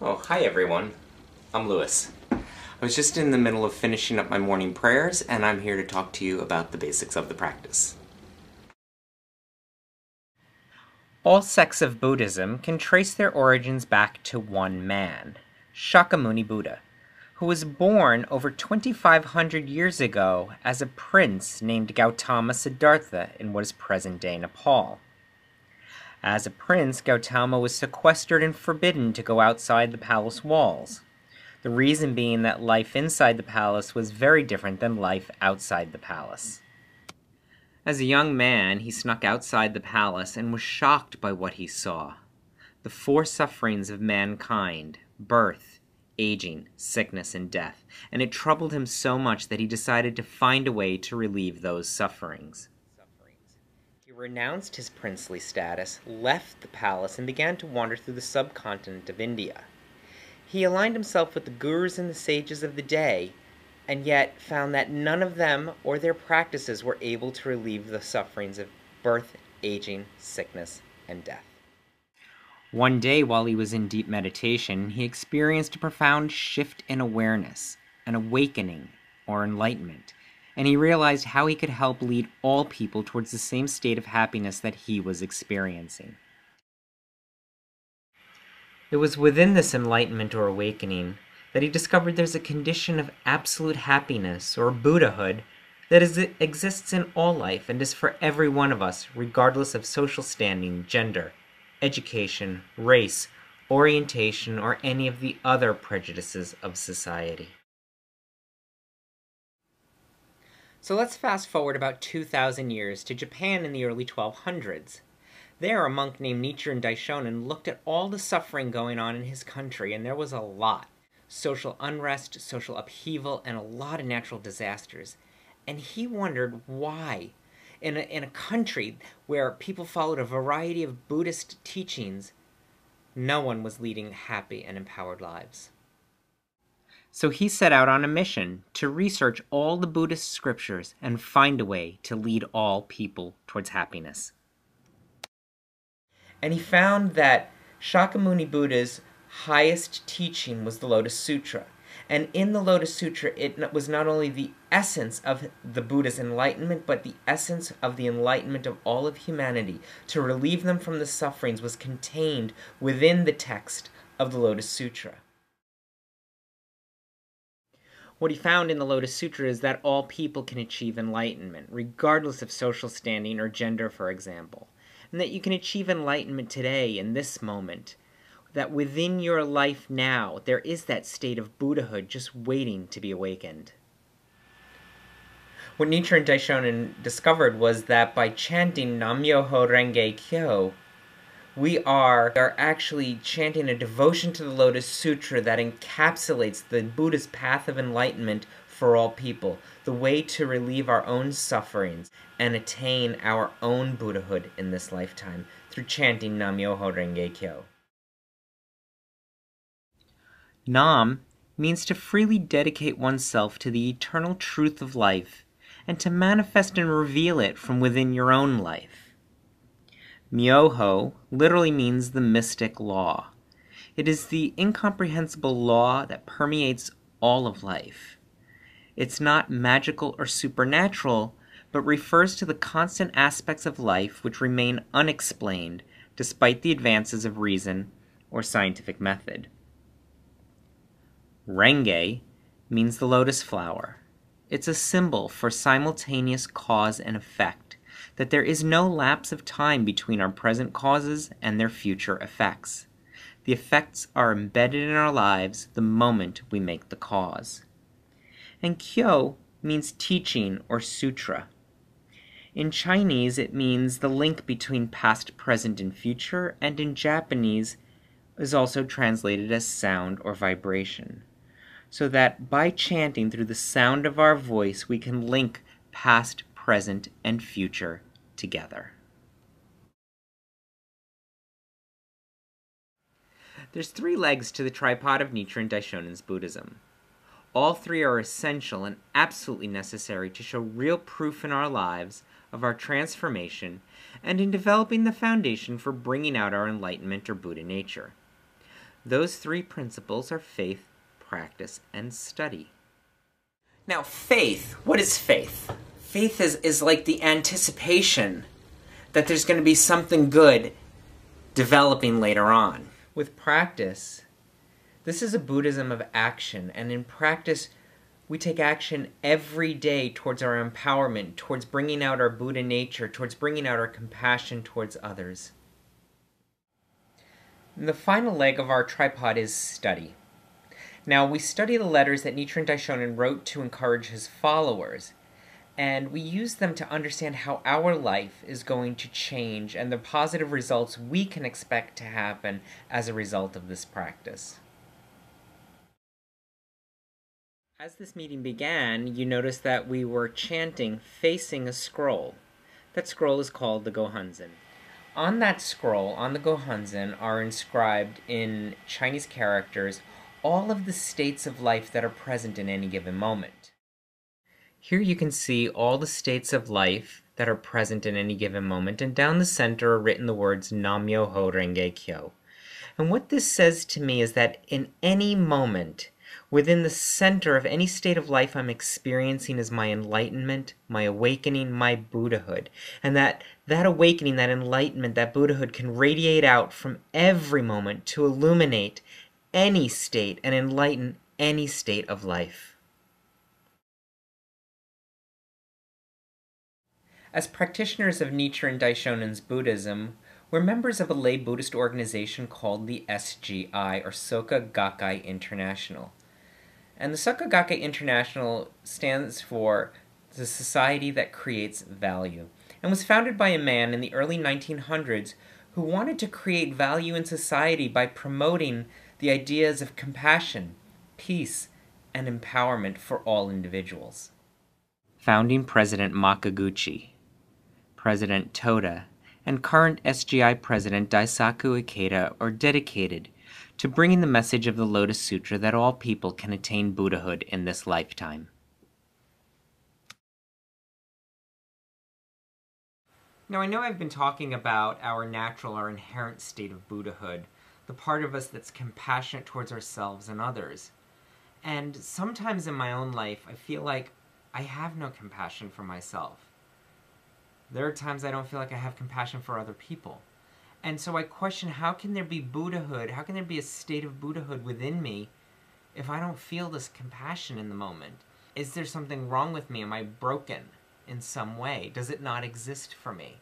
Oh, hi everyone. I'm Lewis. I was just in the middle of finishing up my morning prayers, and I'm here to talk to you about the basics of the practice. All sects of Buddhism can trace their origins back to one man, Shakyamuni Buddha, who was born over 2,500 years ago as a prince named Gautama Siddhartha in what is present-day Nepal. As a prince, Gautama was sequestered and forbidden to go outside the palace walls. The reason being that life inside the palace was very different than life outside the palace. As a young man, he snuck outside the palace and was shocked by what he saw. The four sufferings of mankind: birth, aging, sickness, and death, and it troubled him so much that he decided to find a way to relieve those sufferings. He renounced his princely status, left the palace, and began to wander through the subcontinent of India. He aligned himself with the gurus and the sages of the day, and yet found that none of them or their practices were able to relieve the sufferings of birth, aging, sickness, and death. One day, while he was in deep meditation, he experienced a profound shift in awareness, an awakening, or enlightenment, and he realized how he could help lead all people towards the same state of happiness that he was experiencing. It was within this enlightenment or awakening that he discovered there's a condition of absolute happiness, or Buddhahood, that exists in all life and is for every one of us, regardless of social standing, gender, education, race, orientation, or any of the other prejudices of society. So let's fast forward about 2,000 years to Japan in the early 1200s. There, a monk named Nichiren Daishonin looked at all the suffering going on in his country, and there was a lot. Social unrest, social upheaval, and a lot of natural disasters. And he wondered why, in a country where people followed a variety of Buddhist teachings, no one was leading happy and empowered lives. So he set out on a mission to research all the Buddhist scriptures and find a way to lead all people towards happiness. And he found that Shakyamuni Buddha's highest teaching was the Lotus Sutra. And in the Lotus Sutra, it was not only the essence of the Buddha's enlightenment, but the essence of the enlightenment of all of humanity. To relieve them from the sufferings was contained within the text of the Lotus Sutra. What he found in the Lotus Sutra is that all people can achieve enlightenment, regardless of social standing or gender, for example. And that you can achieve enlightenment today, in this moment. That within your life now, there is that state of Buddhahood just waiting to be awakened. What Nichiren Daishonin discovered was that by chanting Nam-myoho Renge Kyo, we are actually chanting a devotion to the Lotus Sutra that encapsulates the Buddha's path of enlightenment for all people, the way to relieve our own sufferings and attain our own Buddhahood in this lifetime through chanting Nam-myoho Renge Kyo. Nam means to freely dedicate oneself to the eternal truth of life and to manifest and reveal it from within your own life. Myoho literally means the mystic law. It is the incomprehensible law that permeates all of life. It's not magical or supernatural, but refers to the constant aspects of life which remain unexplained despite the advances of reason or scientific method. Renge means the lotus flower. It's a symbol for simultaneous cause and effect, that there is no lapse of time between our present causes and their future effects. The effects are embedded in our lives the moment we make the cause. And Kyo means teaching or sutra. In Chinese, it means the link between past, present, and future, and in Japanese is also translated as sound or vibration. So that by chanting through the sound of our voice, we can link past, present, and future together. There's 3 legs to the tripod of Nichiren Daishonin's Buddhism. All 3 are essential and absolutely necessary to show real proof in our lives of our transformation and in developing the foundation for bringing out our enlightenment or Buddha nature. Those three principles are faith, practice, and study. Now, faith, what is faith? Faith is like the anticipation that there's going to be something good developing later on. With practice, this is a Buddhism of action, and in practice, we take action every day towards our empowerment, towards bringing out our Buddha nature, towards bringing out our compassion towards others. And the final leg of our tripod is study. Now, we study the letters that Nichiren Daishonin wrote to encourage his followers, and we use them to understand how our life is going to change and the positive results we can expect to happen as a result of this practice. As this meeting began, you noticed that we were chanting facing a scroll. That scroll is called the Gohonzon. On that scroll, on the Gohonzon, are inscribed in Chinese characters all of the states of life that are present in any given moment. Here you can see all the states of life that are present in any given moment, and down the center are written the words Nam-myoho Renge Kyo. And what this says to me is that in any moment, within the center of any state of life I'm experiencing is my enlightenment, my awakening, my Buddhahood. And that awakening, that enlightenment, that Buddhahood can radiate out from every moment to illuminate any state and enlighten any state of life. As practitioners of Nichiren Daishonin's Buddhism, we're members of a lay Buddhist organization called the SGI, or Soka Gakkai International. And the Soka Gakkai International stands for the Society That Creates Value, and was founded by a man in the early 1900s who wanted to create value in society by promoting the ideas of compassion, peace, and empowerment for all individuals. Founding President Makaguchi, President Toda, and current SGI President Daisaku Ikeda are dedicated to bringing the message of the Lotus Sutra that all people can attain Buddhahood in this lifetime. Now, I know I've been talking about our natural, our inherent state of Buddhahood, the part of us that's compassionate towards ourselves and others. And sometimes in my own life, I feel like I have no compassion for myself. There are times I don't feel like I have compassion for other people. And so I question, how can there be Buddhahood, how can there be a state of Buddhahood within me if I don't feel this compassion in the moment? Is there something wrong with me? Am I broken in some way? Does it not exist for me?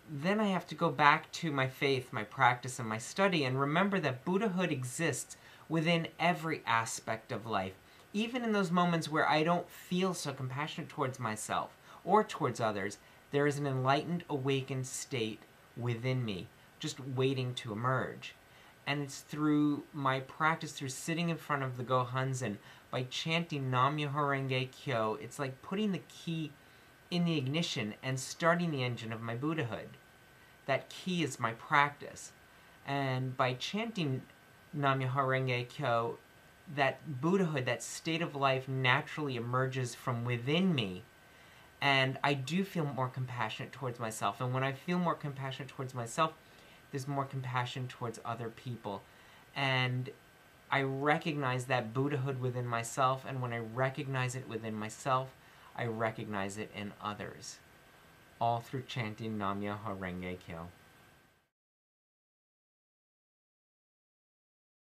Then I have to go back to my faith, my practice, and my study, and remember that Buddhahood exists within every aspect of life, even in those moments where I don't feel so compassionate towards myself or towards others. There is an enlightened, awakened state within me, just waiting to emerge. And it's through my practice, through sitting in front of the Gohonzon, by chanting Nam-myoho Renge Kyo, it's like putting the key in the ignition and starting the engine of my Buddhahood. That key is my practice. And by chanting Nam-myoho Renge Kyo, that Buddhahood, that state of life naturally emerges from within me. And I do feel more compassionate towards myself. And when I feel more compassionate towards myself, there's more compassion towards other people. And I recognize that Buddhahood within myself, and when I recognize it within myself, I recognize it in others. All through chanting Nam-myoho Renge Kyo.